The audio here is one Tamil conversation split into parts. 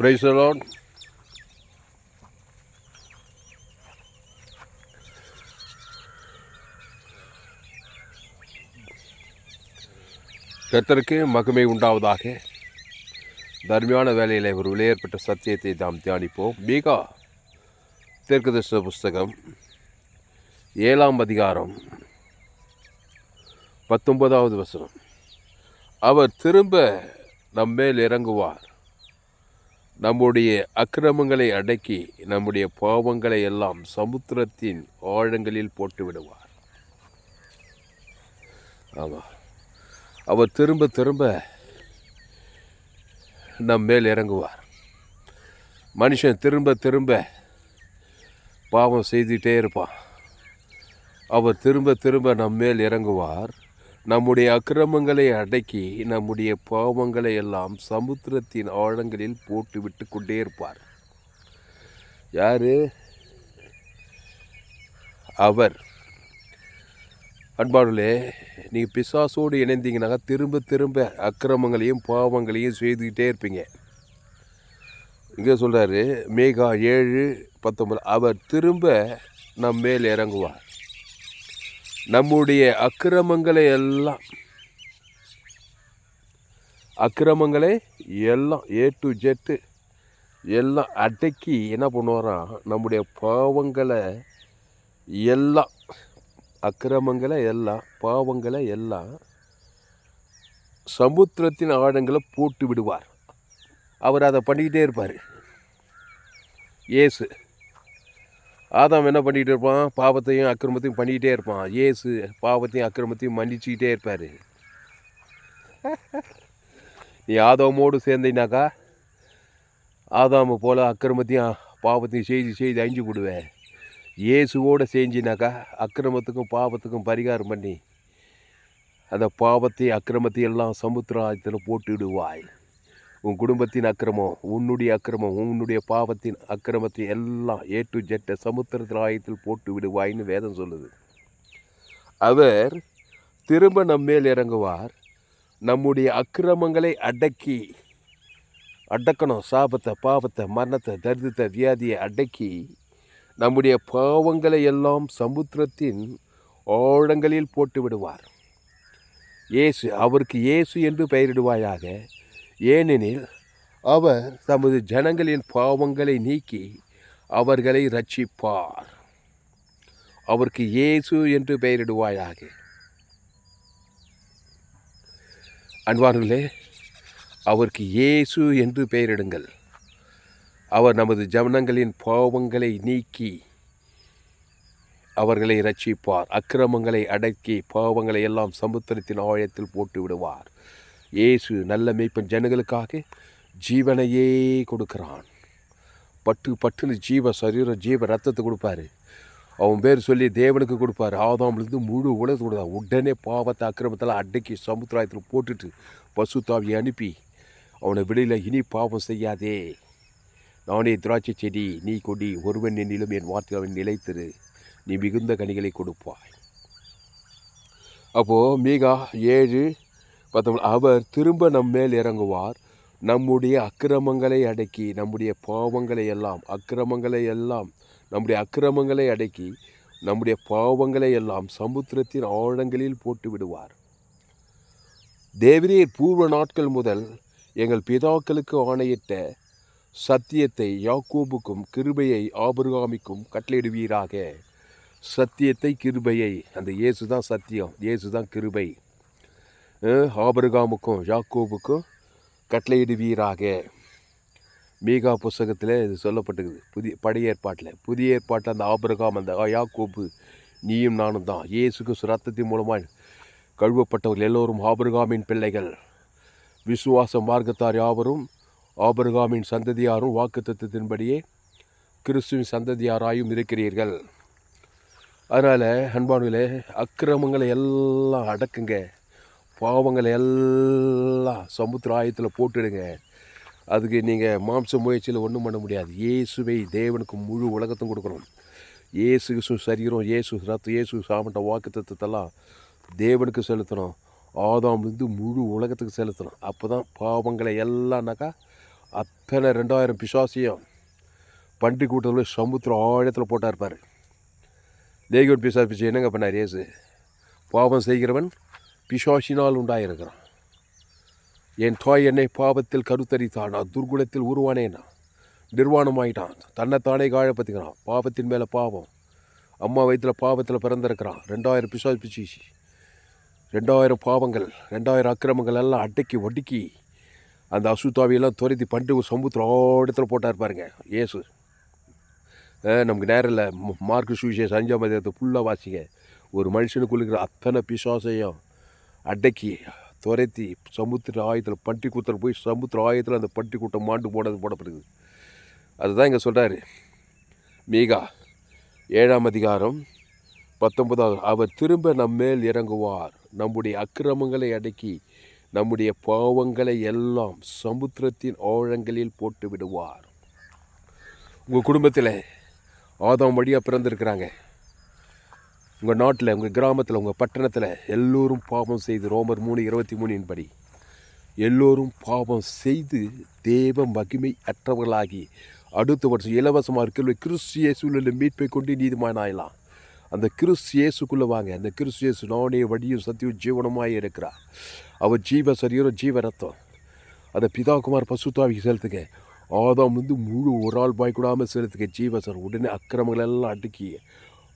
Praise the Lord. கர்த்தருக்கு மகிமை உண்டாவதாக. தர்மியான வேலையில் ஒரு விலையேற்பட்ட சத்தியத்தை நாம் தியானிப்போம். மீகா தீர்க்கதரிசன புஸ்தகம் 7ஆம் அதிகாரம் 19வது வசனம். அவர் திரும்ப நம்மேல் இறங்குவார், நம்முடைய அக்கிரமங்களை அடக்கி நம்முடைய பாவங்களை எல்லாம் சமுத்திரத்தின் ஆழங்களில் போட்டு விடுவார். ஆமாம், அவர் திரும்ப திரும்ப நம் மேல் இறங்குவார். மனுஷன் திரும்ப திரும்ப பாவம் செய்துகிட்டே இருப்பான். அவர் திரும்ப திரும்ப நம் மேல் இறங்குவார், நம்முடைய அக்கிரமங்களை அடக்கி நம்முடைய பாவங்களை எல்லாம் சமுத்திரத்தின் ஆழங்களில் போட்டு விட்டு கொண்டே இருப்பார். யாரு? அவர். அன்பாளே, நீங்கள் பிசாசோடு இணைந்தீங்கன்னாக்கா திரும்ப திரும்ப அக்கிரமங்களையும் பாவங்களையும் செய்துக்கிட்டே இருப்பீங்க. இங்கே சொல்கிறாரு மீகா 7:19, அவர் திரும்ப நம் மேல் இறங்குவார், நம்முடைய அக்கிரமங்களை எல்லாம் A to Z எல்லாம் அடக்கி என்ன பண்ணுவாராம், நம்முடைய பாவங்களை எல்லாம், அக்கிரமங்களை எல்லாம், பாவங்களை எல்லாம் சமுத்திரத்தின் ஆழங்களை போட்டு விடுவார். அவர் அதை பண்ணிக்கிட்டே இருப்பார். இயேசு ஆதாம் என்ன பண்ணிக்கிட்டு இருப்பான்? பாவத்தையும் அக்கிரமத்தையும் பண்ணிக்கிட்டே இருப்பான். இயேசு பாவத்தையும் அக்கிரமத்தையும் மன்னிச்சுக்கிட்டே இருப்பார். நீ ஆதாமோடு சேர்ந்தீனாக்கா ஆதாமு போல் அக்கிரமத்தையும் பாவத்தையும் செய்து அழிஞ்சு விடுவேன். இயேசுவோடு செஞ்சினாக்கா அக்கிரமத்துக்கும் பாவத்துக்கும் பரிகாரம் பண்ணி அந்த பாவத்தை அக்கிரமத்தை எல்லாம் சமுத்திரத்தில் போட்டு விடுவாய். உன் குடும்பத்தின் அக்கிரமம், உன்னுடைய அக்கிரமம், உன்னுடைய பாவத்தின் அக்கிரமத்தை எல்லாம் A to Z சமுத்திரத்தில் ஆயத்தில் போட்டு விடுவாயின்னு வேதம் சொல்லுது. அவர் திரும்ப நம்மேல் இறங்குவார், நம்முடைய அக்கிரமங்களை அடக்கணும். சாபத்தை, பாவத்தை, மரணத்தை, தரித்திரத்தை, வியாதியை அடக்கி நம்முடைய பாவங்களை எல்லாம் சமுத்திரத்தின் ஆழங்களில் போட்டு விடுவார். இயேசு, அவருக்கு இயேசு என்று பெயரிடுவாயாக. ஏனெனில் அவர் தமது ஜனங்களின் பாவங்களை நீக்கி அவர்களை ரட்சிப்பார். அவருக்கு இயேசு என்று பெயரிடுவாயாக. அன்பார்களே, அவருக்கு இயேசு என்று பெயரிடுங்கள். அவர் நமது ஜனங்களின் பாவங்களை நீக்கி அவர்களை ரட்சிப்பார். அக்கிரமங்களை அடக்கி பாவங்களை எல்லாம் சமுத்திரத்தின் ஆழத்தில் போட்டு விடுவார். இயேசு நல்ல மேய்ப்பன், ஜனங்களுக்காக ஜீவனையே கொடுக்குறான். பட்டுன்னு ஜீவ சரீரம், ஜீவ ரத்தத்தை கொடுப்பாரு. அவன் பேர் சொல்லி தேவனுக்கு கொடுப்பாரு. ஆதாம்லேருந்து முழு உலகத்தை கொடுத்தார். உடனே பாவத்தை அக்கிரமத்தெல்லாம் அடக்கி சமுத்திரத்தில் போட்டுட்டு பசுத்தாவியை அனுப்பி அவனை வெளியில், இனி பாவம் செய்யாதே, நானே திராட்சை செடி, நீ கொடி, ஒருவன் என்னிலும் என் வார்த்தையில் நிலைத்திரு, நீ மிகுந்த கனிகளை கொடுப்பாய். அப்போது மீகா 7:19, அவர் திரும்ப நம் மேல் இறங்குவார், நம்முடைய அக்கிரமங்களை அடக்கி நம்முடைய பாவங்களை எல்லாம், நம்முடைய அக்கிரமங்களை அடக்கி நம்முடைய பாவங்களை எல்லாம் சமுத்திரத்தின் ஆழங்களில் போட்டு விடுவார். தேவரீர் பூர்வ நாட்கள் முதல் எங்கள் பிதாக்களுக்கு ஆணையிட்ட சத்தியத்தை யாக்கோபுக்கும் கிருபையை ஆபிரகாமுக்கும் கட்டளையிடுவீராக. சத்தியத்தை, கிருபையை, அந்த இயேசு தான் சத்தியம், இயேசு தான் கிருபை. ஆபிரகாமுக்கும் யாக்கோபுக்கும் கட்டளையிடுவீராக. மீகா புஸ்தகத்தில் இது சொல்லப்பட்டிருக்குது. பழைய ஏற்பாட்டில் அந்த ஆபிரகாம், அந்த யாக்கோபு, நீயும் நானும் தான். இயேசுக்கு ரத்தத்தின் மூலமாக கழுவப்பட்டவர்கள் எல்லோரும் ஆபிரகாமின் பிள்ளைகள். விசுவாச மார்க்கத்தார் யாவரும் ஆபிரகாமின் சந்ததியாரும் வாக்குத்தத்தத்தின்படியே கிறிஸ்துவின் சந்ததியாராயும் இருக்கிறீர்கள். அதனால் அன்பானுகளே, அக்கிரமங்களை எல்லாம் அடக்குங்க, பாவங்களை எல்லாம் சமுத்திர ஆயத்தில் போட்டுடுங்க. அதுக்கு நீங்கள் மாம்ச முயற்சியில் ஒன்றும் பண்ண முடியாது. இயேசுவை தேவனுக்கு முழு உலகத்தும் கொடுக்கணும். இயேசு சரீரம், இயேசு ரத்தம், இயேசு சாமட்ட வாக்குத்தத்தெல்லாம் தேவனுக்கு செலுத்தணும். ஆதாம்லேருந்து முழு உலகத்துக்கு செலுத்தணும். அப்போ தான் பாவங்களை எல்லாம்னாக்கா அத்தனை 2000 பிசாசையும் பன்றி கூட்டத்தில் சமுத்திரம் ஆழத்தில் போட்டா இருப்பார். லேகியோன் பிசாசு என்னங்க பண்ணார் இயேசு? பாவம் செய்கிறவன் பிசாசினால் உண்டாயிருக்கிறான். என் தாய் என்னை பாவத்தில் கருத்தரித்தான், நான் துர்குணத்தில் உருவானேன்னா நிர்வாணமாயிட்டான், தன்னைத்தானே காயப்பத்துக்கிறான், பாவத்தின் மேலே பாவம், அம்மா வயிற்றில் பாவத்தில் பிறந்திருக்கிறான். 2000 பிசாசு பிச்சு, 2000 பாவங்கள், 2000 அக்கிரமங்கள் எல்லாம் அடக்கி ஒடுக்கி அந்த அசுத்தாவியெல்லாம் துரத்தி பண்டு சமுத்திரம் இடத்துல போட்டார் பாருங்க இயேசு. நமக்கு நேரம் இல்லை. மார்க்கு சுவிசேஷம் 5ஆம் அதிகாரத்தை ஃபுல்லாக வாசிங்க. ஒரு மனுஷனுக்குள்ள இருக்கிற அத்தனை பிசாசையும் அடக்கி துரத்தி சமுத்திர ஆயத்தில் பன்றி கூத்தல் போய் சமுத்திர ஆயத்தில் அந்த பன்றி கூட்டம் மாண்டு போடப்படுது. அதுதான் இங்கே சொல்கிறாரு மீகா 7ஆம் அதிகாரம் 19. அவர் திரும்ப நம்மேல் இறங்குவார், நம்முடைய அக்கிரமங்களை அடக்கி நம்முடைய பாவங்களை எல்லாம் சமுத்திரத்தின் ஆழங்களில் போட்டு விடுவார். உங்கள் குடும்பத்தில் ஆதாம் வழியாக பிறந்திருக்கிறாங்க. உங்கள் நாட்டில், உங்கள் கிராமத்தில், உங்கள் பட்டணத்தில் எல்லோரும் பாவம் செய்து, ரோமர் 3:23 படி எல்லோரும் பாவம் செய்து தேவ மகிமை அற்றவர்களாகி அடுத்த வருஷம் இலவசமாக இருக்கிற கிறிஸ்து இயேசுவில் மீட்பை கொண்டு நீதிமானாயலாம். அந்த கிறிஸ்து இயேசுக்குள்ளே வாங்க. அந்த கிறிஸ்து இயேசு நானே வழியும் சத்தியும் ஜீவனமாக இருக்கிறார். அவர் ஜீவ சரீரம் ஜீவ ரத்தம். அதை பிதாகுமார் பசுத்தாவிக்கு செலுத்துங்க. ஆதாம் முழு ஒரு ஆள் பாய் கூடாமல் செலுத்துங்க ஜீவசர். உடனே அக்கிரமங்களெல்லாம் அடக்கி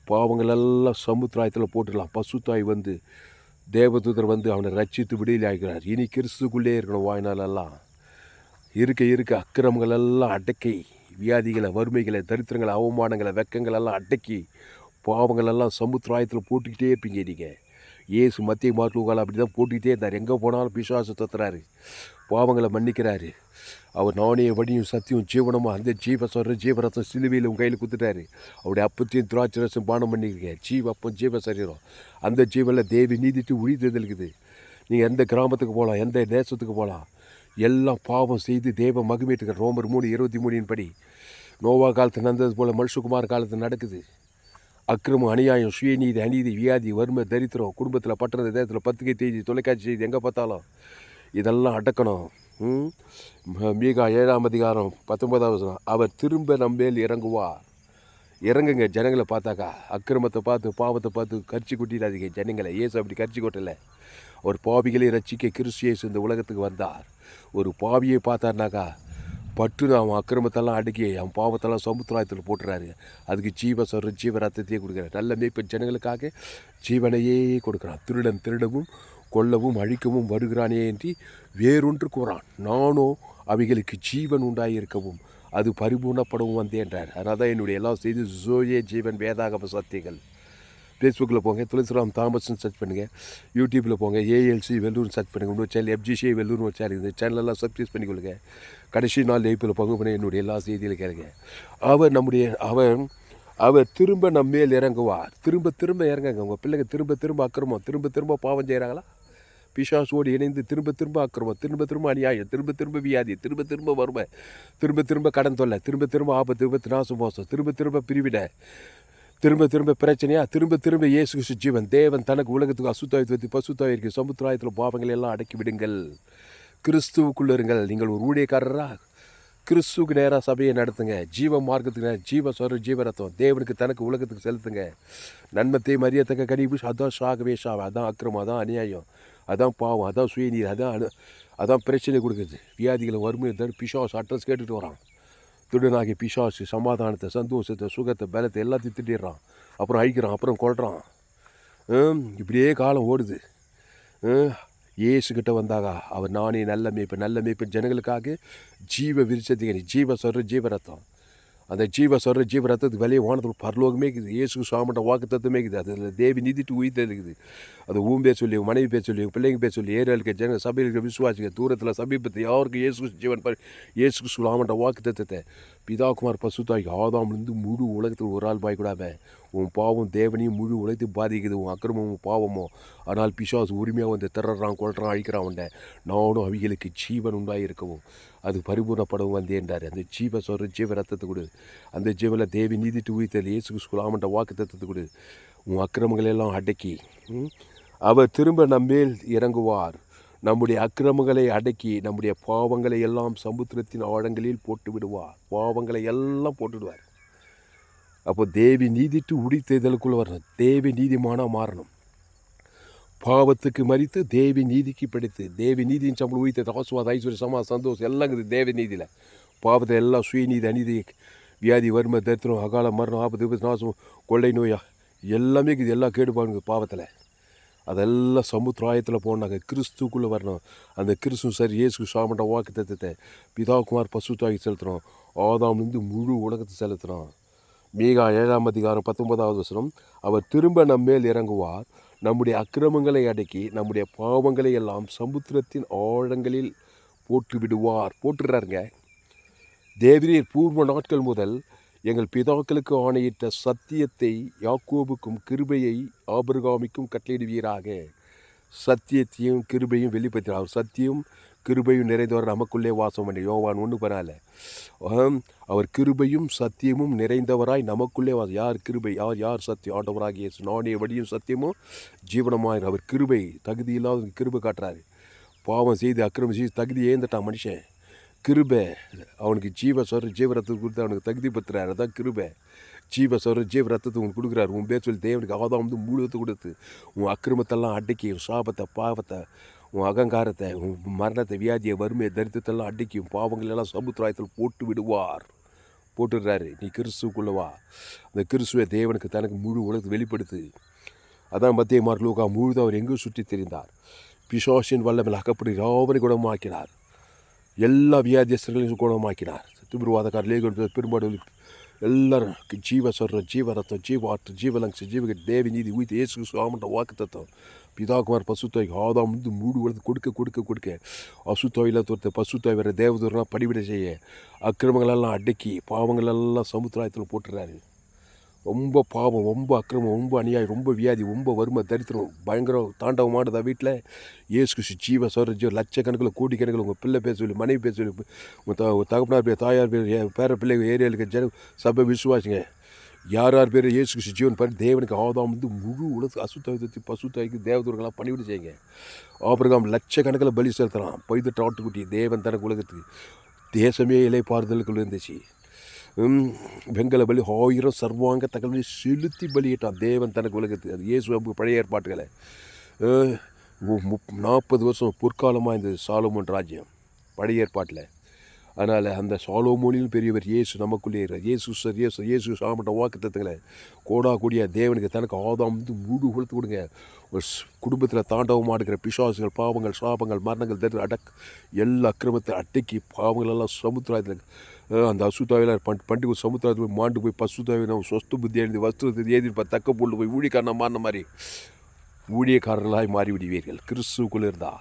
பாவங்களெல்லாம் சமுத்திராயத்தில் போட்டுடலாம். பசுத்தாய் தேவதூதர் அவனை ரட்சித்து விடுதலை ஆகிறார். இனி கிறிஸ்துக்குள்ளே இருக்கணும். வாய்நாளெல்லாம் இருக்க அக்கிரமங்களெல்லாம் அடக்கி வியாதிகளை, வறுமைகளை, தரித்திரங்களை, அவமானங்களை, வெக்கங்களெல்லாம் அடக்கி பாவங்களெல்லாம் சமுத்திராயத்தில் போட்டுக்கிட்டே இருப்பீங்க நீங்கள். ஏசு மத்திய மார்க்குகால் அப்படி தான் போட்டுக்கிட்டே இருந்தார். எங்கே போனாலும் பிசாசு தத்துறாரு, பாவங்களை மன்னிக்கிறாரு. அவர் நானே வழியும் சத்தியம் ஜீவனமாக அந்த ஜீவரத்தம் சிலுவையில் உங்கள் கையில் குத்துட்டாரு. அவருடைய அப்பத்தையும் திராட்சை ரசம் பானம் பண்ணியிருக்கேன். அப்பம் ஜீவ சரீரம். அந்த ஜீவனில் தேவி நீதிட்டு உயிர்த்தெழுக்குது. நீங்கள் எந்த கிராமத்துக்கு போகலாம், எந்த தேசத்துக்கு போகலாம், எல்லாம் பாவம் செய்து தேவ மகிமைட்டுக்கிற ரோமர் 3:23 படி நோவா காலத்தில் நடந்தது போல் மனுஷகுமார் காலத்தில் நடக்குது. அக்கிரமம், அநியாயம், சுயநீதி, அநீதி, வியாதி, வறுமை, தரித்திரம், குடும்பத்தில், பட்டண தேசத்தில், பத்திரிகை செய்தி, தொலைக்காட்சி செய்தி, எங்கே பார்த்தாலும் இதெல்லாம் அடக்கணும். மீகா 7ஆம் அதிகாரம் 19. அவர் திரும்ப நம்மேல் இறங்குவார். இறங்குங்க. ஜனங்களை பார்த்தாக்கா அக்கிரமத்தை பார்த்து பாவத்தை பார்த்து கரிச்சி கொட்டிடாதீங்க ஜனங்களை. ஏசு அப்படி கரிச்சி கொட்டலை. ஒரு பாவிகளை ரட்சிக்க கிறிஸ்து இயேசு இந்த உலகத்துக்கு வந்தார். ஒரு பாவியை பார்த்தாருனாக்கா பட்டுன்னு அவன் அக்கிரமத்தெல்லாம் அடக்கி அவன் பாவத்தெல்லாம் சமுத்திராயத்தில் போட்டுறாரு. அதுக்கு ஜீவ ரத்தத்தையே கொடுக்குறாரு. நல்ல மேய்ப்பன் ஜனங்களுக்காக ஜீவனையே கொடுக்குறான். திருடன் திருடவும் கொல்லவும் அழிக்கவும் வருகிறானே என்று வேறொன்று கூறான். நானோ அவைகளுக்கு ஜீவன் உண்டாயிருக்கவும் அது பரிபூர்ணப்படவும் வந்தேன்றார். அதனால் தான் என்னுடைய எல்லாம் செய்து ஜோயே ஜீவன் வேதாகம சத்தியங்கள். ஃபேஸ்புக்கில் போங்க, துளசிராம் தாமஸ்ன்னு சர்ச் பண்ணுங்கள். யூடியூப்பில் போங்க, ஏஎல்சி வெல்லூர்னு சர்ச் பண்ணுங்கள். இன்னொரு சேனல் FGC வெல்லூர்னு ஒரு சேனல். இந்த சேனலெல்லாம் சப்ஸ்கிரைப் பண்ணிக்கொள்ளுங்க. கடைசி நாள் லைப்பில் பங்கு பண்ண என்னுடைய எல்லா செய்தியிலும் கேளுங்க. அவர் திரும்ப நம்ம மேல் இறங்குவார். திரும்ப இறங்குங்க. உங்கள் பிள்ளைங்க திரும்ப அக்கிரமம், திரும்ப பாவம் செய்கிறாங்களா? பிசாசோடு இணைந்து திரும்ப அக்கிரமம், திரும்ப அநியாயம், திரும்ப வியாதி, திரும்ப வறுமை, திரும்ப கடன் தொல்லை, திரும்ப ஆபத்து, நாசம் மோசம், திரும்ப பிரிவினை, திரும்ப பிரச்சனையா, திரும்ப இயேசு கிறிஸ்து ஜீவன் தேவன் தனக்கு உலகத்துக்கு அசுத்தாயத்தை பசுத்தாயிருக்கு சமுத்திராயத்தில் பாவங்களை எல்லாம் அடக்கி விடுங்கள். கிறிஸ்துவுக்குள்ளே இருங்கள். நீங்கள் ஒரு ஊழியக்காரரா கிறிஸ்துவுக்கு நேராக சபையை நடத்துங்க. ஜீவ மார்க்கத்துக்கு ஜீவரத்தம் தேவனுக்கு தனக்கு உலகத்துக்கு செலுத்துங்க. நன்மத்தை மரியத்தக்க கனிவு. அதான் சாகவே அதான் அக்கிரமம், அதான் அநியாயம், அதான் பாவம், அதான் சுயநீர், அதான் பிரச்சனை கொடுக்குது. வியாதிகளை வறுமை பிசாசு அட்ரஸ் கேட்டுட்டு வரான். துடனாகி பிசாசு சமாதானத்தை, சந்தோஷத்தை, சுகத்தை, பலத்தை எல்லாத்தையும் திட்டிடுறான். அப்புறம் அழிக்கிறான், அப்புறம் கொள்றான். இப்படியே காலம் ஓடுது. இயேசுக்கிட்ட வந்தாங்க. அவர் நானே நல்ல மேய்ப்பன் ஜனங்களுக்காக ஜீவ விருட்சத்துக்கு ஜீவரத்தம். அந்த ஜீவரத்தத்துக்கு வெளியே வானத்தில் பரலோகமே இருக்குது. இயேசு சாமண்ட வாக்கு தத்துவமே இருக்குது. அதில் தேவி நீதிட்டு உயிர் இருக்குது. அது பேர் சொல்லி, மனைவி பேர் சொல்லி, பிள்ளைங்க பேர் சொல்லி, ஏரியாளுக்கு ஜன சபையில் இருக்கிற விசுவாசிக்க தூரத்தில் சமீபத்தில் யாருக்கு இயேசு ஜீவன் இயேசு சாமண்ட வாக்கு தத்துவத்தை பிதாகுமார் பசுத்தாய்க்கு ஆதாம்லேருந்து முழு உலகத்தில் ஒரு ஆள் பாய்க்கூடாம உன் பாவம் தேவனையும் முழு உலகத்தையும் பாதிக்குது. உன் அக்கிரமமும் பாவமோ. ஆனால் பிசாசு உரிமையாக திறறான், கொள்றான், அழிக்கிறான். நானும் அவைகளுக்கு ஜீவன் உண்டாயிருக்கவும் அது பரிபூர்ணப்படவும் வந்தேன்றார். அந்த ஜீவ ரத்தத்தை கொடு. அந்த ஜீவனில் தேவி நீதிட்டு உயிர்த்தல் இயேசு சுலாமண்ட வாக்கு தத்துவத்தை கொடு. உன் அக்கிரமங்களெல்லாம் அடக்கி அவர் திரும்ப நம்மேல் இறங்குவார். நம்முடைய அக்கிரமங்களை அடக்கி நம்முடைய பாவங்களை எல்லாம் சமுத்திரத்தின் ஆழங்களில் போட்டு விடுவார். பாவங்களை எல்லாம் போட்டுடுவார். அப்போ தேவி நீதிட்டு உடித்தேதலுக்குள்ளே வரணும். தேவி நீதிமானாக மாறணும். பாவத்துக்கு மறித்து தேவி நீதிக்கு பிடித்து தேவி நீதியின் சம்பளம் உயிர்த்த ஆசுவாத ஐஸ்வர்ய சமா சந்தோஷம் எல்லாம் இருக்குது தேவி நீதியில். பாவத்தை எல்லாம் சுயநீதி அநீதி வியாதி வறுமை தரித்திரம் அகால மரணம் ஆபத்து விபத்து நாசம் கொள்ளை நோயா எல்லாமே இருக்குது. எல்லாம் கேடுபாடுங்க பாவத்தில். அதெல்லாம் சமுத்திராயத்தில் போனாங்க. கிறிஸ்துக்குள்ளே வரணும். அந்த கிறிஸ்து சரி இயேசு சாமண்ட வாக்கு தத்துவத்தை பிதாகுமார் பசுத்தாகி செலுத்துகிறோம். ஆதாம்லேருந்து முழு உலகத்தை செலுத்துகிறோம். மீகா 7ஆம் அதிகாரம் 19வது வசனம், அவர் திரும்ப நம்மேல் இறங்குவார், நம்முடைய அக்கிரமங்களை அடக்கி நம்முடைய பாவங்களை எல்லாம் சமுத்திரத்தின் ஆழங்களில் போட்டு விடுவார். போட்டுடுறாருங்க. தேவரீர் பூர்வ நாட்கள் முதல் எங்கள் பிதாக்களுக்கு ஆணையிட்ட சத்தியத்தை யாக்கோபுக்கும் கிருபையை ஆபிரகாமுக்கும் கட்டளையிடுவீராக. சத்தியத்தையும் கிருபையும் வெளிப்படுத்தினார். சத்தியம் கிருபையும் நிறைந்தவர் நமக்குள்ளே வாசம் பண்ணி யோவான் 1:14. அவர் கிருபையும் சத்தியமும் நிறைந்தவராய் நமக்குள்ளே வாசம். யார் கிருபை யார் சத்தியம்? ஆண்டவராகிய இயேசு. நானே வழியும் சத்தியமும் ஜீவனமாயிரும். அவர் கிருபை தகுதி இல்லாத கிருபை காட்டுறாரு. பாவம் செய்து அக்கிரமம் செய்து தகுதி ஏந்துட்டான் மனுஷன். கிருபை அவனுக்கு ஜீவரத்தத்தை கொடுத்து அவனுக்கு தகுதி பத்துறாரு. அதான் கிருபை. ஜீவ ரத்தத்தை உனக்கு கொடுக்குறாரு. உன் பேர் சொல்லி தேவனுக்கு ஆதாம் முழுவத்தை கொடுத்து உன் அக்கிரமத்தெல்லாம் அடக்கி உன் சாபத்தை பாவத்தை உன் அகங்காரத்தை உன் மரணத்தை வியாதியை வறுமையை தரித்திரத்தெல்லாம் அடக்கி உன் பாவங்களெல்லாம் சமுத்திராயத்தில் போட்டு விடுவார். போட்டுடுறாரு. நீ கிறிஸ்துக்குள்ளே வா. அந்த கிறிஸ்துவை தேவனுக்கு தனக்கு முழு உலகத்தை வெளிப்படுத்து. அதான் மத்திய மார்க் லூக்கா முழுதும் அவர் எங்கும் சுற்றி தெரிந்தார். பிசாசின் வல்லமையில் அகப்படி யாவரையும் குணமாக்கினார். எல்லா வியாதியஸ்தர்களையும் குணமாக்கினார். திமிர்வாதக்காரர் லேகன் பெரும்பாடு எல்லாரும் ஜீவரத்தம் ஜீவாற்று ஜீவலங்ஸ் ஜீவக தேவி நீதி உயிர்த்து இயேசு சுவாமன்ற வாக்கு தத்துவம் பிதாகுமார் பசுத்தாய் ஆதாம் வந்து மூடு வளர்த்து கொடுக்க அசுத்தாயில் தொடுத்த பசுத்தாய் வர தேவதூரெலாம் படிவிட செய்ய அக்கிரமங்களெல்லாம் அடக்கி பாவங்களெல்லாம் சமுத்திராயத்தில் போட்டுறாரு. ரொம்ப பாவம், ரொம்ப அக்கிரமம், ரொம்ப அநியாயம், ரொம்ப வியாதி, ரொம்ப வறுமை தரித்திரம் பயங்கரம் தாண்டவமானதா வீட்டில் இயேசு ஜீவ லட்சக்கணக்கில் கோடிக்கணக்கில் உங்கள் பிள்ளை பேச சொல்லி மனைவி பேச சொல்லி உங்கள் தகப்பனார் பேர் தாயார் பேர் பேர பிள்ளைங்க ஏரியாவுக்கு சபை விசுவாசிங்க யார் பேர் இயேசு ஜீவன் பாரு தேவனுக்கு ஆதாம் வந்து முழு உலகத்துக்கு அசுத்தாயத்தை பசுத்தாய்க்கு தேவதூர்களாம் பணிவிட செய்யுங்க. ஆபிரகாம் லட்சக்கணக்கில் பலி செலுத்தலாம். பைதட்டு ஆட்டுக்குட்டி தேவன் தனக்கு உலகத்துக்கு தேசமே இலைப்பாறுதலுக்குள்ள இருந்துச்சு. வெங்கல பலி 1000 சர்வாங்க தகவலை செலுத்தி பலியிட்டான் தேவன் தனக்கு உலகத்துக்கு. அது இயேசு பழைய ஏற்பாட்டுகளை 40 வருஷம் பொற்காலமாக இந்த சாலோமோன் ராஜ்யம் பழைய ஏற்பாட்டில். அதனால் அந்த சாலோமோனிலும் பெரியவர் இயேசு நமக்குள்ளே இயேசு சாமட்ட வாக்கு தத்துவங்களை கோடாக்கூடிய தேவனுக்கு தனக்கு ஆதாம் வந்து முழு கொடுத்து கொடுங்க. ஒரு குடும்பத்தில் தாண்டவமாக இருக்கிற பிசாசுகள் பாவங்கள் சாபங்கள் மரணங்கள் எல்லா அக்கிரமத்தை அட்டைக்கு பாவங்களெல்லாம் சமுத்திரத்தில் அந்த அசுத்தாவில் பண்டிகை சமுத்திரத்தில் மாண்டு போய் பசுத்தாவை நம்ம சொஸ்து புத்தி எழுதி வஸ்திரத்தை ஏதி தக்க போட்டு போய் ஊழியக்காரனாக மாறின மாதிரி ஊழியக்காரர்களாய் மாறிவிடுவீர்கள். கிறிஸ்துக்குள்ளே இருந்தா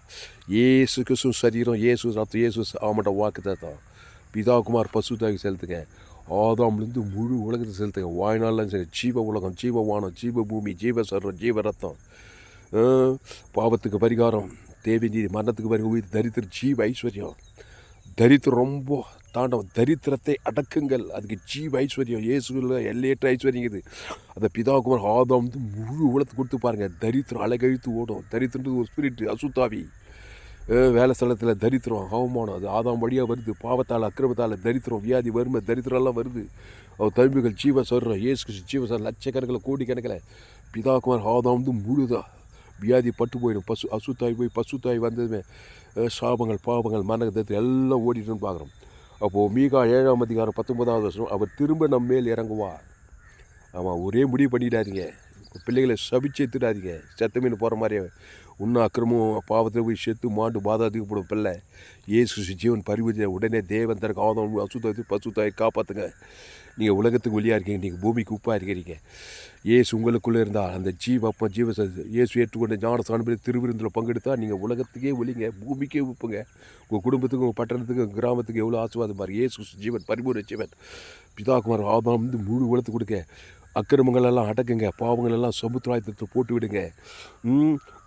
இயேசு கிறிஸ்து சரீரம் இயேசு ரத்தம் இயேசு ஆமட்ட வாக்கு தத்தம் பிதாகுமார் பசுத்தாகி செலுத்துங்க. ஆதாம்லேருந்து முழு உலகத்தை செலுத்துங்க. வாய்நாள்லாம் சரி ஜீவ உலகம் ஜீவவானம் ஜீவ பூமி ஜீவ சர்வம் ஜீவ ரத்தம் பாவத்துக்கு பரிகாரம் தேவி நீதி மரணத்துக்கு பரிகாரம் தரித்திரம் ஜீவ ஐஸ்வர்யம் தரித்திரம் ரொம்ப தாண்டவம் தரித்திரத்தை அடக்குங்கள். அதுக்கு ஜீவ ஐஸ்வர்யம் இயேசுல எல்லையற்ற ஐஸ்வர்யம் இது. அந்த பிதாகுமார் ஆதாம் வந்து முழு உலகத்தை கொடுத்து பாருங்கள். தரித்திரம் அலைகழித்து ஓடும். தரித்திரன்றது ஒரு ஸ்பிரிட் அசுத்தாவி. வேலை ஸ்தலத்தில் தரித்திரம் அவமானம் அது ஆதாம் வழியாக வருது. பாவத்தால் அக்கிரமத்தால் தரித்திரம் வியாதி வறுமை தரித்திரம்லாம் வருது. அவர் தம்பிகள் ஜீவ சொல்கிறோம் இயேசு ஜீவ சொல்ற லட்சக்கணக்கில் கோடிக்கணக்கில் பிதாகுமார் ஆதாம் வந்து முழுதான் வியாதி பட்டு போயிடும். அசுத்தாய் போய் பசுத்தாய் வந்ததுமே சாபங்கள் பாவங்கள் மரணத்தை எல்லாம் ஓடிட்டுன்னு பார்க்குறோம். அப்போது மீகா 7ஆம் அதிகாரம் 19வது வசனம், அவர் திரும்ப நம்ம மேல் இறங்குவார். ஆமாம், ஒரே முடிவு பண்ணிடாதீங்க. பிள்ளைகளை சபிச்சு எடுத்துடாதீங்க. செத்த மீன் போகிற மாதிரியே இன்னும் அக்கிரமும் பாவத்தில் போய் செத்து மாண்டு பாதாதிக்கு போடும் பிள்ளை இயேசு ஜீவன் பரிவுஜ உடனே தேவன் தனக்கு ஆதம் அசுத்தாய் பசுத்தாய் காப்பாற்றுங்க. நீங்கள் உலகத்துக்கு ஒளியாக இருக்கீங்க. நீங்கள் பூமிக்கு உப்பாக இருக்கிறீங்க. இயேசு உங்களுக்குள்ளே இருந்தால் அந்த ஜீவப்பம் இயேசு ஏற்றுக்கொண்ட ஞானஸ்தானம் திருவிருந்தில் பங்கெடுத்தால் நீங்கள் உலகத்துக்கே ஒளிங்க பூமிக்கே உப்புங்க. உங்கள் குடும்பத்துக்கு உங்கள் பட்டணத்துக்கு உங்கள் கிராமத்துக்கு எவ்வளோ ஆசீர்வாதம் பாரு. இயேசு ஜீவன் பரிபூர்ண ஜீவன் பிதாகுமார் ஆதாம் வந்து முழு உலகத்துக்கு கொடுக்க. அக்கிரமங்களெல்லாம் அடக்குங்க. பாவங்களெல்லாம் சமுத்திராயத்தை போட்டு விடுங்க.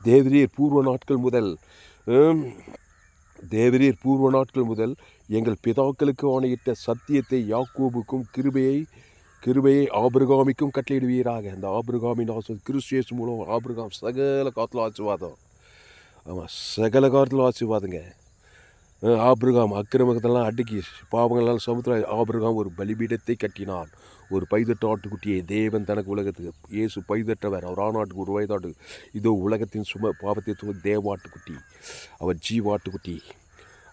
தேவரீர் பூர்வ நாட்கள் முதல் எங்கள் பிதாக்களுக்கு ஆணையிட்ட சத்தியத்தை யாக்கோபுக்கும் கிருபையை ஆபிரகாமுக்கும் கட்டளையிடுவீராக. அந்த ஆபிரகாமின் ஆசீர்வாதம் கிறிஸ்து இயேசு மூலம் ஆபிரகாம் சகல காத்துல ஆசீர்வாதம். ஆமாம், சகல காலத்தில் ஆசீர்வாதங்க. ஆபிரகாம் அக்கிரமத்தெல்லாம் அடக்கி பாவங்களெல்லாம் சமுத்திர ஆபிரகாம் ஒரு பலிபீடத்தை கட்டினான். ஒரு பைதட்ட ஆட்டுக்குட்டியை தேவன் தனக்கு உலகத்துக்கு இயேசு பைதட்டவர். அவர் ஆணாட்டுக்கு ஒரு வயதாட்டு இதோ உலகத்தின் பாவத்தை தேவாட்டுக்குட்டி, அவர் ஜீவாட்டுக்குட்டி.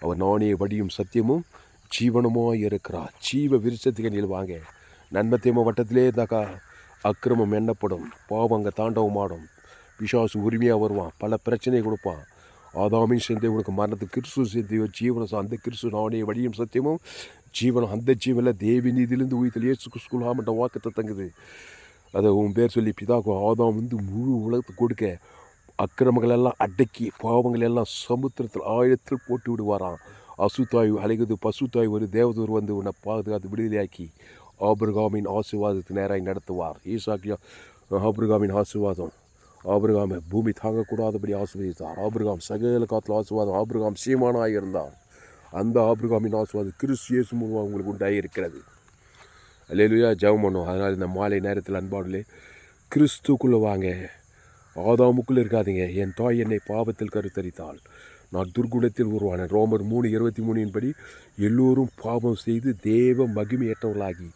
அவர் நானே வழியும் சத்தியமும் ஜீவனமாக இருக்கிறார். ஜீவ விருட்சத்துக்கு வாங்க. நன்மத்தியம வட்டத்திலே இருந்தாக்கா அக்கிரமம் எண்ணப்படும், பாவம் அங்கே தாண்டவமாடும், பிசாசு உரிமையாக வருவான், பல பிரச்சனை கொடுப்பான். ஆதாமின் சேர்ந்தே உனக்கு மரணத்துக்கு கிறிஸ்து சேர்ந்து ஜீவனம், அந்த கிறிஸ்து நானே வழியும் சத்தியமும் ஜீவனம். அந்த ஜீவனில் தேவி நீதியிலிருந்து உயிர்த்தல் இயேசு கிறிஸ்து ஆமன்ற வாக்கத்தை தங்குது. அதை உன் பேர் சொல்லி பிதாக்கும் ஆதாம் முழு உலகத்துக்கு கொடுக்க அக்கிரமங்கள் எல்லாம் அடக்கி பாவங்கள் எல்லாம் சமுத்திரத்தில் ஆழத்தில் போட்டு விடுவாராம். அசுத்தாய் அலைகுது பசுத்தாய் ஒரு தேவதூர் வந்து உன்னை பாதுகாத்து விடுதலையாக்கி ஆபிரகாமின் ஆசீர்வாதத்தை நேராக நடத்துவார். ஈசாக்கியா ஆபிரகாமின் ஆசீர்வாதம். ஆபிரகாமை பூமி தாங்கக்கூடாதபடி ஆசீர்வதித்தார். ஆபிரகாம் சகல காலத்தில் ஆசீர்வாதம். ஆபிரகாம் சீமானாக இருந்தார். அந்த ஆபிரகாமின் ஆசீர்வாதம் கிறிஸ்து இயேசு மூலமாக உங்களுக்கு உண்டாகியிருக்கிறது. அல்லேலூயா. ஜெபம் பண்ணுவோம். அதனால் இந்த மாலை நேரத்தில் அன்பாடுலே கிறிஸ்துக்குள்ளே வாங்க. ஆதாமுக்குள்ளே இருக்காதீங்க. என் தாய் என்னை பாவத்தில் கருத்தரித்தாள், நான் துர்குணத்தில் உருவானேன். ரோமர் 3:23 படி எல்லோரும் பாவம் செய்து தேவ மகிமையற்றவர்களாகி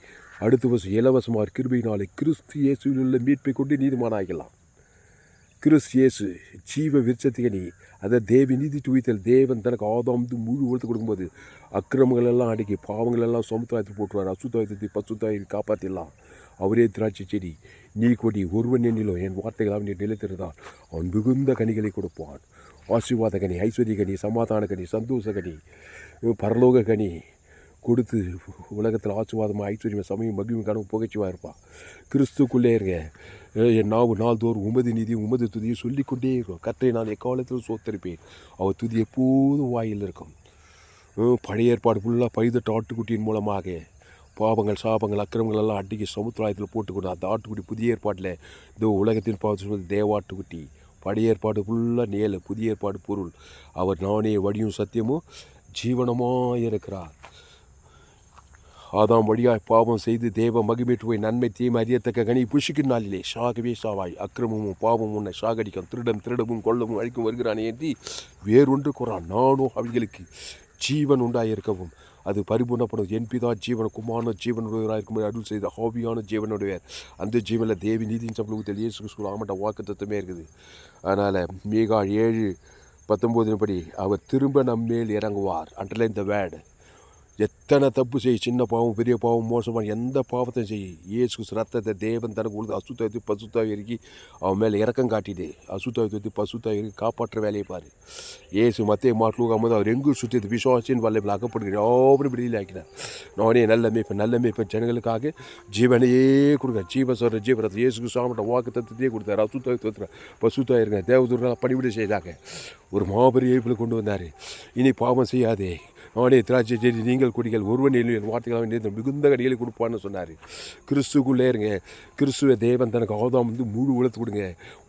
அடுத்த வருஷம் இலவசமாக கிருபையினாலே கிறிஸ்து இயேசுவில் உள்ள மீட்பை கொண்டு நீதிமானாகலாம். கிறிஸ்து இயேசு ஜீவ விருட்சத்திகனி, அதை தேவி நீதி துவித்தல். தேவன் தனக்கு ஆதாம் முழு உழுத்து கொடுக்கும்போது அக்கிரமங்களெல்லாம் அடக்கி பாவங்களெல்லாம் சமுத்திரத்தை போட்டுருவார். அசுத்தாயத்தை பசுத்தாயை காப்பாற்றிடலாம். அவரே திராட்சை செடி, நீ கொடி, ஒருவன் எண்ணிலோ என் வார்த்தைகள் அவன் நிலைத்திருந்தான் அவன் மிகுந்த கனிகளை கொடுப்பான். ஆசீர்வாத கனி, ஐஸ்வர்ய கனி, சமாதான கனி, சந்தோஷ கனி, பரலோக கனி கொடுத்து உலகத்தில் ஆசீர்வாதமாக ஐஸ்வர்யம் சமயம் மகிழ்வு கனவு புகைச்சுவாக இருப்பான். கிறிஸ்துக்குள்ளே இருங்க. என் நாவு நாள்தோறும் உமது நீதி உமது துதியை சொல்லிக்கொண்டே இருக்கும். கர்த்தரை நான் எக்காலத்தில் சோத்தரிப்பேன், அவர் துதி எப்போதும் வாயில் இருக்கும். பழைய ஏற்பாடு ஃபுல்லாக பைதட்ட ஆட்டுக்குட்டியின் மூலமாக பாவங்கள் சாபங்கள் அக்கிரமங்கள் எல்லாம் அடிக்கி சமுத்திராயத்தில் போட்டுக்கொண்டு அந்த ஆட்டுக்குட்டி புதிய ஏற்பாட்டில் இதோ உலகத்தின் பாவத்தை தேவாட்டுக்குட்டி. பழைய ஏற்பாடு ஃபுல்லாக நேல், புதிய ஏற்பாடு பொருள். அவர் நானே வழியும் சத்தியமும் ஜீவனமாக இருக்கிறார். ஆதாம் வழியாய் பாவம் செய்து தேவ மகிமைட்டு போய் நன்மை தீமை அறியத்தக்க கனி புஷிக்கும் நாளிலே சாகவே சாவாய். அக்கிரமமும் பாவமும் உன்னை சாகடிக்கும், திருடமும் கொள்ளவும் அழிக்கும் வருகிறானே என்று வேறொன்று கூறான். நானும் அவர்களுக்கு ஜீவன் உண்டாயிருக்கவும் அது பரிபூர்ணப்படும். என் பிதா ஜீவன குமாரன ஜீவனுடையவராக இருக்கும்போது அருள் செய்த ஹாபியான ஜீவனுடையவர். அந்த ஜீவனில் தேவி நீதியின் சம்பளத்தில் இயேசு கிறிஸ்து ஆமட்ட வாக்கு தத்துவமே இருக்குது. அதனால் மீகா 7:19 படி அவர் திரும்ப நம்மேல் இறங்குவார். அண்டர்லைன் த வேர்டு. எத்தனை தப்பு செய், சின்ன பாவம் பெரிய பாவம் மோசமான எந்த பாவத்தை செய், இயேசு ரத்தத்தை தேவன் தனக்கு உழுது அசுத்தாயத்து பசுத்தாய் இறக்கி அவன் மேலே இறக்கம் காட்டிட்டு அசுத்தாயத்து பசுத்தாய் இறக்கி காப்பாற்ற வேலையை பாரு. இயேசு மத்திய மாட்டுக்காமல் அவர் எங்கு சுற்றியது விசுவாசின் வல்லமையில் அகப்படுகிற யாரும் விடுதலை ஆக்கினார். நானே நல்ல மேய்ப்பன் ஜனங்களுக்காக ஜீவனையே கொடுக்க ஜீவசர ஜீவரத்தை இயேசுக்கு சாமட்ட வாக்கு தத்துவத்தையே கொடுத்தார். அசுத்தாயத்து பசுத்தாய் இருங்க தேவதூர்கள் பணிவிட செய்தாங்க. ஒரு மாபெரிய ஏய்ப்பில் கொண்டு வந்தார். இனி பாவம் செய்யாதே, நானே திராட்சை செடி நீங்கள் குடிகள், ஒருவன் என் வார்த்தைகளாக நேர்ந்து மிகுந்த கடிகளை கொடுப்பான்னு சொன்னார். கிறிஸ்துக்குள்ளே இருங்க. கிறிஸ்துவ தேவன் தனக்கு ஆதாம் முழு உலத்து கொடுங்க,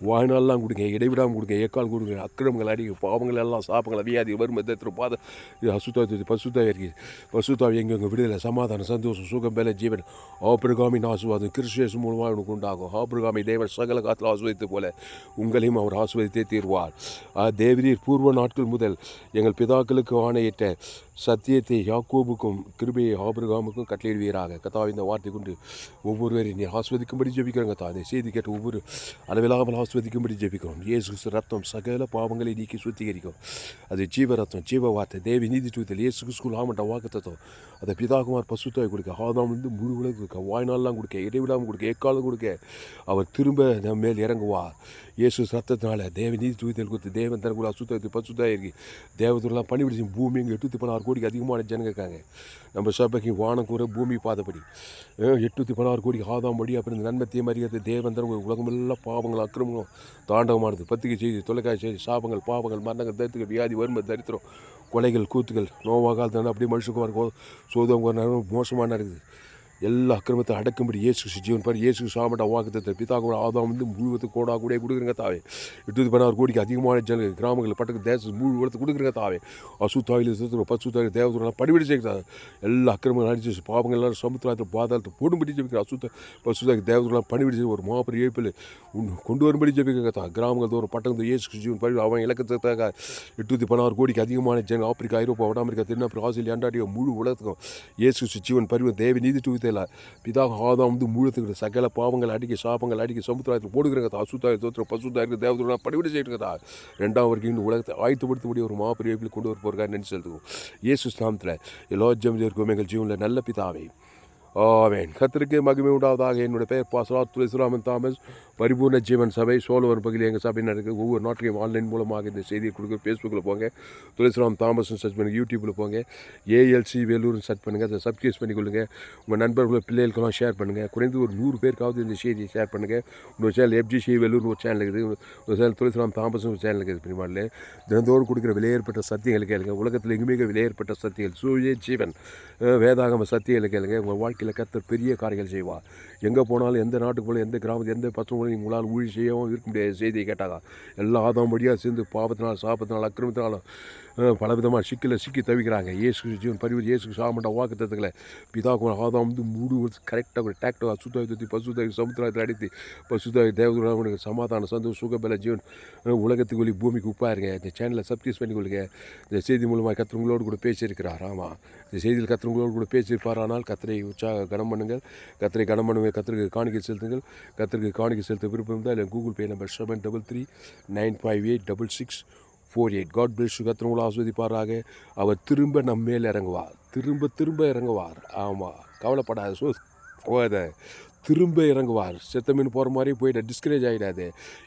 வாழ்நாள்லாம் கொடுங்க, இடைவிடாமல் கொடுங்க, ஏக்கால் கொடுங்க. அக்கிரமங்கள் அடிக்க பாவங்கள் எல்லாம் சாப்பங்கள் வியாதி வரும் பாத அசுத்தாய் பசுத்தாய் இருக்கு. பசுத்தாய் எங்கெங்க விடுதலை சமாதானம் சந்தோஷம் சுகம் மேலே ஜீவன் ஆபிரகாமின் ஆசுவாதம் கிறிஸ்து மூலமாக உனக்கு உண்டாகும். ஆபிரகாமி தேவன் சகல காலத்தில் ஆசுவதித்து போல உங்களையும் அவர் ஆசுவதித்தே தீர்வார். தேவரீர் பூர்வ நாட்கள் முதல் எங்கள் பிதாக்களுக்கு ஆணையிட்ட சத்தியத்தை யாக்கோபுக்கும் கிருபையை ஆபிரகாமுக்கும் கட்டளையிடுவீராக. கர்த்தாவே, இந்த வார்த்தை கொண்டு ஒவ்வொருவரையும் நீ ஆஸ்வதிக்கும்படி ஜெபிக்கிறோங்க. அதை செய்தி கேட்டு ஒவ்வொரு அளவில்லாமல் ஆஸ்வதிக்கும்படி ஜெபிக்கிறோம். இயேசு ரத்தம் சகல பாவங்களை நீக்கி சுத்திகரிக்கும். அது ஜீவ ரத்தம், ஜீவ வார்த்தை, தேவி நீதி தூத்தல் இயேசு கிறிஸ்து ஆமட்ட வாக்கு தத்துவம். அதை பிதாகுமார் பசுத்தாய் கொடுக்க, ஆதாம் முழு உலகம் கொடுக்க, வாழ்நாள்லாம் கொடுக்க, இடைவிடாமல் கொடுக்க, எக்காலம் கொடுக்க அவர் திரும்ப நம்ம மேல் இறங்குவார். இயேசு ரத்தத்தினால தேவ நீதி தூத்தல் கொடுத்து தேவன் தனக்குள்ள அசுத்தாயத்து பசுத்தாய் இருக்கு. தேவதூரெலாம் பணிவிடுச்சு. பூமி இங்கே 816 கோடிக்கு அதிகமான ஜனங்க இருக்காங்க. நம்ம சபைக்கு வானம் கூற பூமி பாதப்படி 816 கோடி ஆதாம் வழி அப்படி நன்மத்திய மரியாதை தேவன் தர உலகமெல்லாம் பாவங்கள் அக்கிரமங்களும் தாண்டவமானது. பத்திரிகை செய்தி, தொலைக்காட்சி செய்தி, சாபங்கள் பாவங்கள் மரணங்கள் தரித்துகள் வியாதி வறுமை தரித்திரம் கொலைகள் கூத்துகள் நோவாகால் தானே அப்படியே மனுஷனுக்கு சோதம் மோசமான இருக்குது. எல்லா அக்கிரமத்தை அடக்கும்படி இயேசு கிறிஸ்து ஜீவன் பாரு. இயேசு சாமட்ட வாக்குத்தத்தை பிதா கூட ஆதாம் வந்து முழுவதுக்கு கோடா கூட கொடுக்குறங்க தாவே. 816 கோடிக்கு அதிகமான ஜன கிராமங்கள் பட்டக்கு தேசம் முழுவதுக்கு கொடுக்குறங்க தாவே. அசுத்தாயில் பசுத்தாயில் தேவதூரெல்லாம் படிபடி செய்கிறாங்க. எல்லா அக்கிரமங்கள் அடிச்சு பாவங்கள் எல்லாரும் சமுத்திரத்தில் பாதாளத்தை போடும்படி ஜெபிக்கிற பசுத்தாய் தேவதூரெல்லாம் பணிபடி செய்ய ஒரு மாபெரிய ஏப்பில் கொண்டு வரும்படி ஜெபிக்கிறங்க தான். கிராமங்கள் தோறும் பட்டங்கள் இயேசு கிறிஸ்து ஜீவன் பாரு. அவன் இலக்கத்துக்காக 816 கோடிக்கு அதிகமான ஜன ஆப்பிரிக்கா, ஐரோப்பா, வட அமெரிக்கா, தென்னாப்பிரிக்கா, ஆஸ்திரேலியா, அண்டார்டிகா முழு உலகத்துக்கும் இயேசு கிறிஸ்து ஜீவன் பரிவு தேவ நீதி தூவித்தையில் பிதா ஆதாம் வந்து முழுத்துக்கிற சகல பாவங்கள் அடிக்க சாபங்கள் அடிக்க சமுத்திரத்தில் போடுகிறங்க. அசுத்தாய் தோற்ற பசுத்தாயிருக்கு தேவதூரெல்லாம் படிவிட செய்கிறதா. 2ஆம் வரைக்கும் இந்த உலகத்தை ஆயத்தப்படுத்தக்கூடிய ஒரு மாபெரிய ஏப்பில் கொண்டு வர போகிறக்காக நினைச்சு செலுத்துவோம். இயேசு நாமத்தில் எல்லா ஜெபம் எங்கள் ஜீவனில் நல்ல பிதாவே, ஆமென். கர்த்தருக்கு மகிமை உண்டாவதாக. என்னுடைய பெயர் பாஸ்டர் துளசிராமன் தாமஸ். பரிபூர்ண ஜீவன் சபை சோழவர் பகுதியில் எங்கள் சபை நடக்குது. ஒவ்வொரு நாட்டிலையும் ஆன்லைன் மூலமாக இந்த செய்தியை கொடுக்குற. ஃபேஸ்புக்கில் போங்க, துளசிராம் தாமஸ்னு சர்ச் பண்ணுங்கள். யூடியூப்பில் போங்க, ஏஎல்சி வேலூர்னு சர்ச் பண்ணுங்கள். அதை சப்ஸ்கிரைப் பண்ணிக்கொள்ளுங்கள். உங்கள் நண்பர்கள் பிள்ளைகளுக்கெல்லாம் ஷேர் பண்ணுங்கள். குறைந்து ஒரு 100 பேருக்காவது இந்த செய்தியை ஷேர் பண்ணுங்கள். உங்கள் சேனல் FGC வேலூர்னு ஒரு சேனல் இருக்குது. ஒரு சேனல் துளசிராம் தாமஸ்னு ஒரு சேனல் இருக்குது. பிரிமாடில் தினந்தோடு கொடுக்குற விலையேற்பட்ட சத்தியங்களை கேளுங்க. உலகத்தில் எங்குமே விலையேற்பட்ட சத்தியங்கள் சூரிய ஜீவன் வேதாகம சத்தியங்களை கேளுங்க. உங்கள் வாழ்க்கையில் கர்த்தர் பெரிய காரியங்கள் செய்வார். எங்கே போனாலும், எந்த நாட்டுக்கு போனாலும், எந்த கிராமத்தில், எந்த பசங்களும் உங்களால் ஊழி செய்யவும் இருக்க முடியாது. செய்தியை கேட்டாங்க எல்லாம் ஆதாம் வழியாக சேர்ந்து பாவத்தினால் சாபத்தினால் அக்கிரமத்தினாலும் பலவிதமாக சிக்கி தவிக்கிறாங்க. இயேசு ஜீவன் பரிவு இயேசு சாமண்ட வாக்குத்தத்தங்களை பிதா ஆதாம் வந்து மூடு கரெக்டாக ஒரு டிராக்டர் அசுத்தாயத்தி பசுத்தாய் சமுத்திரத்தில் அடித்து பசுத்தாய் தேவதூர சமாதான சந்தோஷம் சுகபல ஜீவன் உலகத்துக்கு ஒளி பூமிக்கு உப்பாருங்க. இந்த சேனலை சப்ஸ்கிரைப் பண்ணிக்கொள்ளுங்க. இந்த செய்தி மூலமாக கத்திரங்களோடு கூட பேசியிருக்கிறார். ஆமாம், இந்த செய்தியில் கத்திரங்களோடு கூட பேசியிருப்பார். ஆனால் கத்தரை கனம் பண்ணுங்கள். கத்தரை கனம் பண்ணுங்கள். கத்தருக்கு காணிக்கை செலுத்துங்கள். கத்தருக்கு காணிக்கை செலுத்த விருப்பம் தான் இல்லை. Google pay number 7339586648. God bless you. கத்திரங்களை ஆஸ்வதிப்பாராக. அவர் திரும்ப நம்ம மேல் இறங்குவார். திரும்ப இறங்குவார். ஆமாம், கவலைப்படாத. திரும்ப இறங்குவார். செத்த மீன் போகிற மாதிரி போயிட டிஸ்கரேஜ் ஆகிடாது.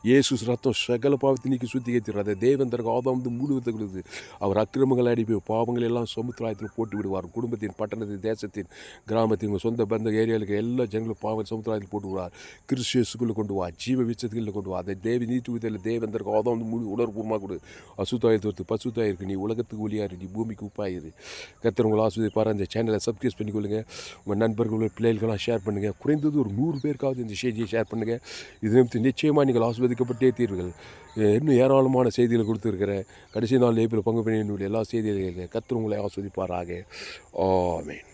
இயேசு ரத்தம் சகல பாவத்தை நீக்கி சுத்தி ஏற்றிடுறாரு. தேவந்தருக்கு ஆதாம் வந்து முழுவத்தை கொடுத்து அவர் அக்கிரமங்கள் அடிப்பை பாவங்கள் எல்லாம் சமுத்திராயத்தில் போட்டு விடுவார். குடும்பத்தின், பட்டணத்தின், தேசத்தின், கிராமத்தின், உங்கள் சொந்த பந்த ஏரியாவுக்கு எல்லா ஜனங்களும் பாவம் சமுத்திராயத்தில் போட்டு விடுவார். கிறிஸ்துக்குள்ளே கொண்டு வா, ஜீவ விச்சத்துக்குள்ளே கொண்டு வா. அதை தேவி நீட்டு விதையில் தேவந்தருக்கு ஆதாம் வந்து முழு உணர்வுமாக கொடு. அசுத்தாயத்தை ஒருத்து பசுத்தாயிருக்கு. நீ உலகத்துக்கு ஒளியாரு, நீ பூமிக்கு உப்பாயிரு. கர்த்தர் உங்களை ஆஸ்வதிப்பார். அந்த சேனலை சப்ஸ்கிரைப் பண்ணிக்கொள்ளுங்க. உங்கள் நண்பர்கள் பிள்ளைகளுக்கெல்லாம் ஷேர் பண்ணுங்கள். குறைந்தது ஒரு 100 பேருக்காவது இந்த செய்தியை ஷேர் பண்ணுங்கள். இது நிச்சயமாக நீங்கள் ஆஸ்வதிக்கப்பட்டே தீர்வுகள். இன்னும் ஏராளமான செய்திகளை கொடுத்துருக்கிறேன். கடைசி நாள் ஏப்பில் பங்கு பண்ணி என்னுடைய எல்லா செய்திகளையும் கர்த்தர் உங்களை ஆஸ்வதிப்பாராக. ஆமென்.